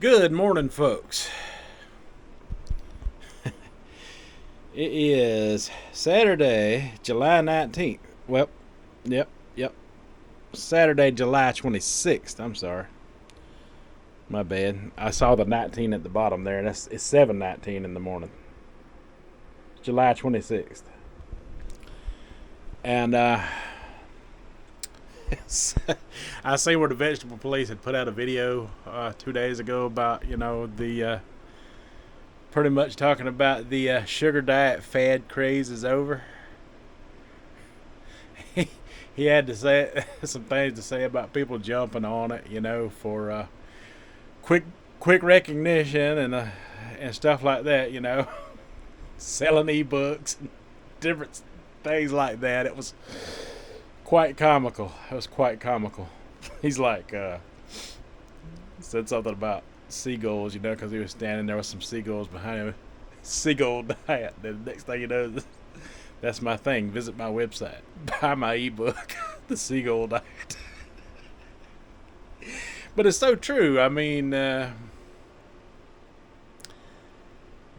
Good morning, folks. It is Saturday, July 19th. Well, yep. Saturday, July 26th. I'm sorry. My bad. I saw the 19 at the bottom there, and it's 7:19 in the morning. July 26th. And I see where the vegetable police had put out a video 2 days ago about, the pretty much talking about the sugar diet fad craze is over. He had to say some things to say about people jumping on it, for quick recognition and stuff like that, selling ebooks and different things like that. It was quite comical. He's like, said something about seagulls, because he was standing there with some seagulls behind him. Seagull diet. Then the next thing you know, that's my thing. Visit my website. Buy my ebook, The Seagull Diet. But it's so true. I mean,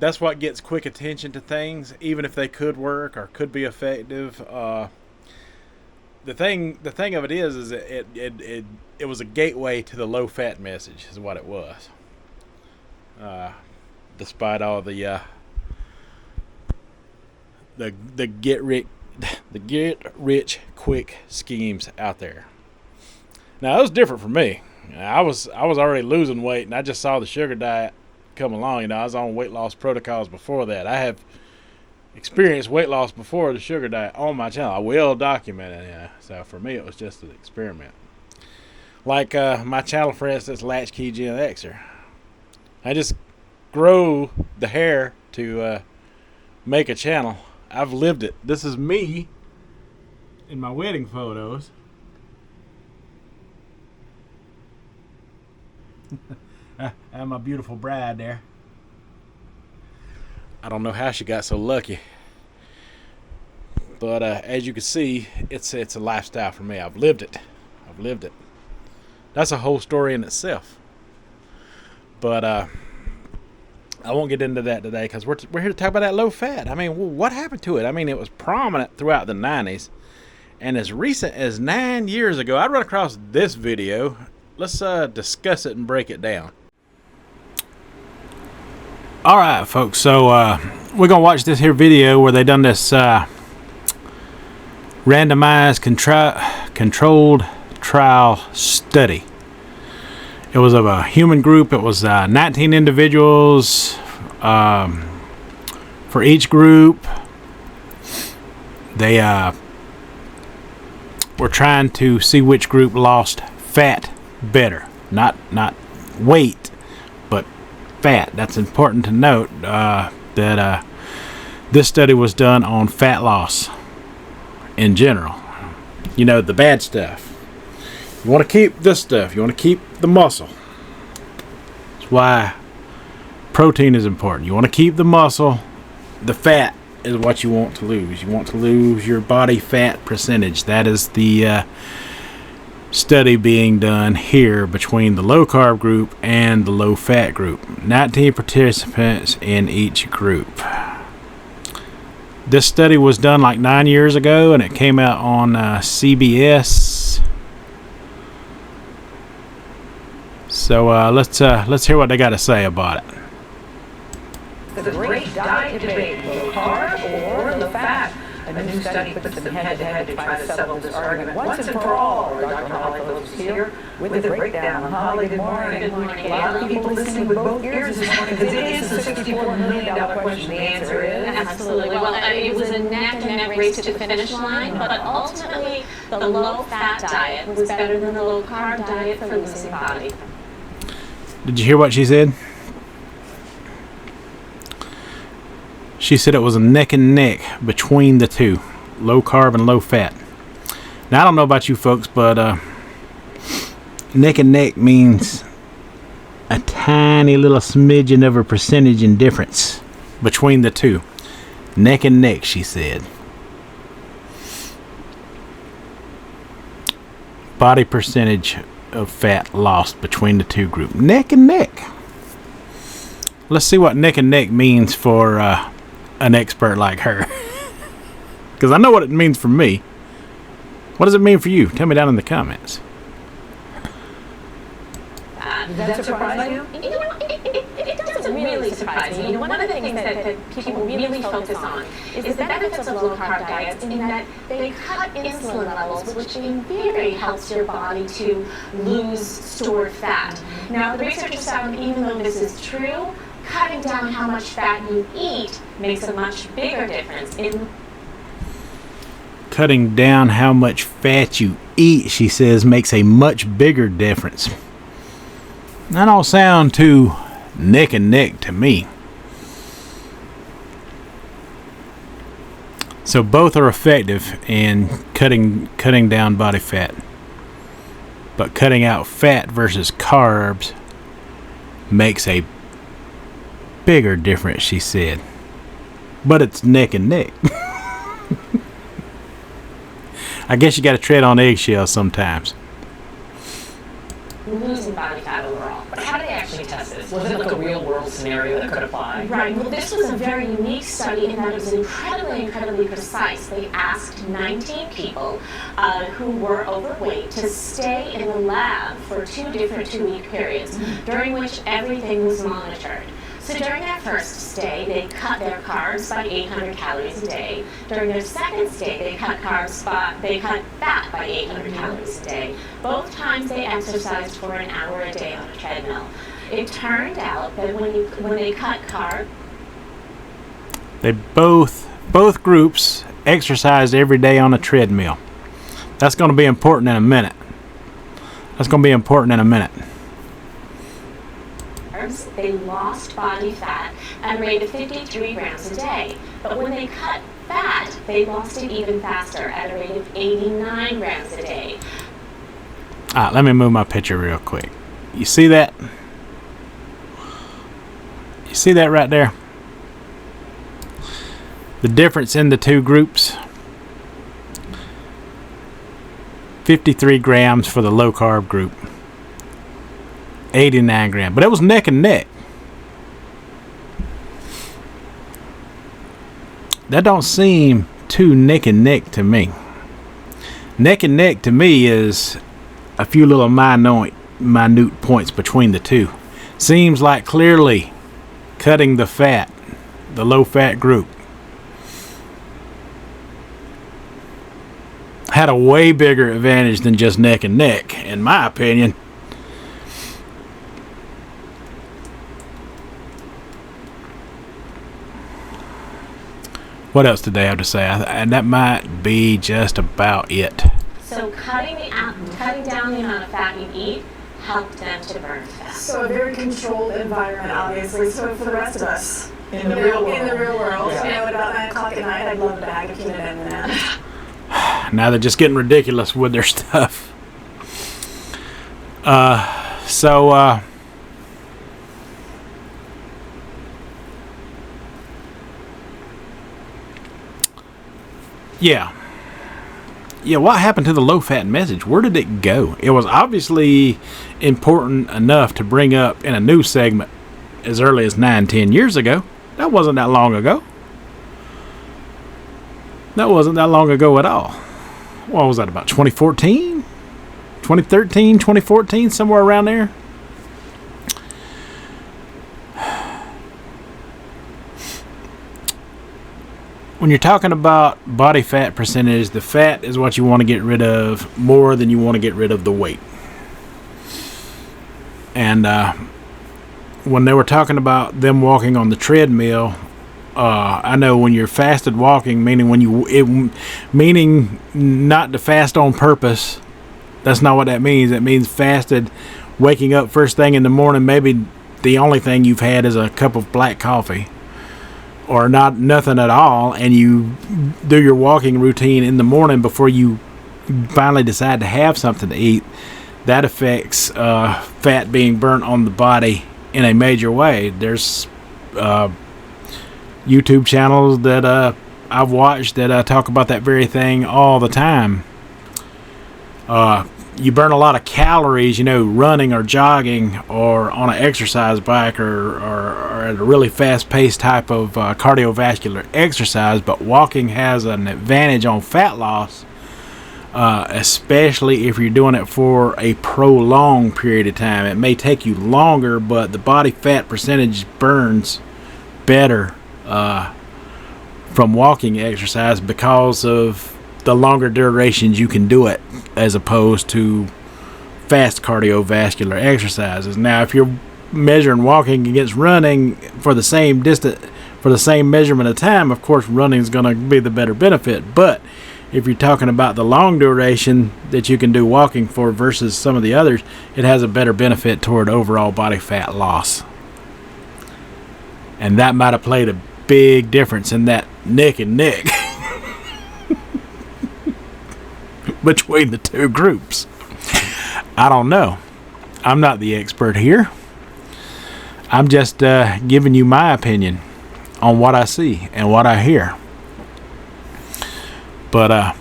that's what gets quick attention to things, even if they could work or could be effective. The thing of it is it was a gateway to the low fat message, is what it was. Despite all the get rich quick schemes out there. Now, it was different for me. I was already losing weight, and I just saw the sugar diet come along. I was on weight loss protocols before that. I have experienced weight loss before the sugar diet on my channel. I will document it. So for me, it was just an experiment. Like my channel, for instance, Latchkey Gen Xer. I just grow the hair to make a channel. I've lived it. This is me in my wedding photos. And my beautiful bride there. I don't know how she got so lucky. But as you can see, it's a lifestyle for me. I've lived it. That's a whole story in itself. But I won't get into that today because we're here to talk about that low fat. I mean, what happened to it? I mean, it was prominent throughout the 90s. And as recent as 9 years ago, I run across this video. Let's discuss it and break it down. All right, folks. So we're going to watch this here video where they done this randomized controlled trial study. It was of a human group. It was 19 individuals for each group. They were trying to see which group lost fat better. Not weight, but fat. That's important to note that this study was done on fat loss in general. The bad stuff. You want to keep this stuff. You want to keep the muscle. That's why protein is important. You want to keep the muscle. The fat is what you want to lose. You want to lose your body fat percentage. That is the study being done here between the low carb group and the low fat group. 19 participants in each group. This study was done like 9 years ago, and it came out on CBS. So let's hear what they got to say about it. The great diet debate, low carb or low fat. A new study puts them head-to-head to try to settle this argument once and for all. Dr. Holly Phillips is here with the breakdown. Holly, good morning. Good morning. A lot of people listening with both ears this morning because it is a $64 million question. The answer is... Absolutely. Well, it was a neck-to-neck race to the finish line, but ultimately the low-fat diet was better than the low-carb diet for losing body. Did you hear what she said? She said it was a neck and neck between the two, low carb and low fat. Now, I don't know about you folks, but neck and neck means a tiny little smidgen of a percentage in difference between the two. Neck and neck, she said. Body percentage of fat lost between the two groups. Neck and neck. Let's see what neck and neck means for an expert like her. Because I know what it means for me. What does it mean for you? Tell me down in the comments. Does that surprise you? You know, it doesn't really surprise me. You know, one of the things that people really focus on is the benefits of low-carb diets in that they cut insulin levels, which in theory helps your body to lose stored fat. Now, the researchers found even though this is true, cutting down how much fat you eat makes a much bigger difference in Cutting down how much fat you eat, she says, makes a much bigger difference. That don't sound too neck and neck to me. So both are effective in cutting down body fat. But cutting out fat versus carbs makes a bigger difference, she said. But it's neck and neck. I guess you got to tread on eggshells sometimes. losing body fat overall. But how did they actually test this? Was it like a real world scenario that could apply? Right. Well, this was a very unique study in that it was incredibly precise. They asked 19 people who were overweight to stay in the lab for 2 different 2-week periods, during which everything was monitored. So during their first stay, they cut their carbs by 800 calories a day. During their second stay, they cut fat by 800 calories a day. Both times they exercised for an hour a day on a treadmill. It turned out that when they cut carbs, they both groups exercised every day on a treadmill. That's going to be important in a minute. they lost body fat at a rate of 53 grams a day. But when they cut fat, they lost it even faster at a rate of 89 grams a day. Let me move my picture real quick. You see that? You see that right there? The difference in the two groups. 53 grams for the low carb group. 89 grams. But it was neck and neck. That don't seem too neck and neck to me. Neck and neck to me is a few little minute points between the two. Seems like clearly cutting the fat, the low fat group, had a way bigger advantage than just neck and neck, in my opinion. What else did they have to say? And that might be just about it. So cutting down the amount of fat you eat helped them to burn fat. So a very controlled environment, obviously. So for the rest of us, In the real world. in the real world, Yeah. you know, at about 9 o'clock at night, I'd love a bag of peanut M&Ms. Now they're just getting ridiculous with their stuff. Yeah, what happened to the low-fat message? Where did it go? It was obviously important enough to bring up in a news segment as early as 9-10 years ago. That wasn't that long ago. That wasn't that long ago at all. What was that, about 2014? 2013, 2014, somewhere around there? When you're talking about body fat percentage, the fat is what you want to get rid of more than you want to get rid of the weight. And when they were talking about them walking on the treadmill, I know when you're fasted walking, meaning not to fast on purpose. That's not what that means. It means fasted, waking up first thing in the morning. Maybe the only thing you've had is a cup of black coffee, or nothing at all, and you do your walking routine in the morning before you finally decide to have something to eat. That affects fat being burnt on the body in a major way. There's YouTube channels that I've watched that talk about that very thing all the time. you burn a lot of calories, running or jogging or on an exercise bike or at a really fast-paced type of cardiovascular exercise, but walking has an advantage on fat loss, especially if you're doing it for a prolonged period of time. It may take you longer, but the body fat percentage burns better from walking exercise because of the longer durations you can do it as opposed to fast cardiovascular exercises. Now, if you're measuring walking against running for the same distance, for the same measurement of time, of course running is going to be the better benefit. But if you're talking about the long duration that you can do walking for versus some of the others, it has a better benefit toward overall body fat loss. And that might have played a big difference in that neck and neck between the two groups. I don't know. I'm not the expert here. I'm just giving you my opinion on what I see and what I hear. But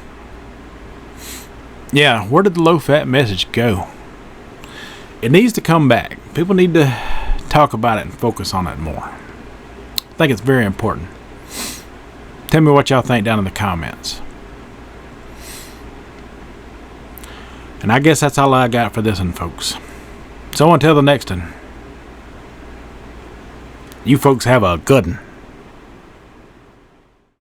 yeah, where did the low-fat message go? It needs to come back. People need to talk about it and focus on it more. I think it's very important. Tell me what y'all think down in the comments. And I guess that's all I got for this one, folks. So until the next one, you folks have a good one.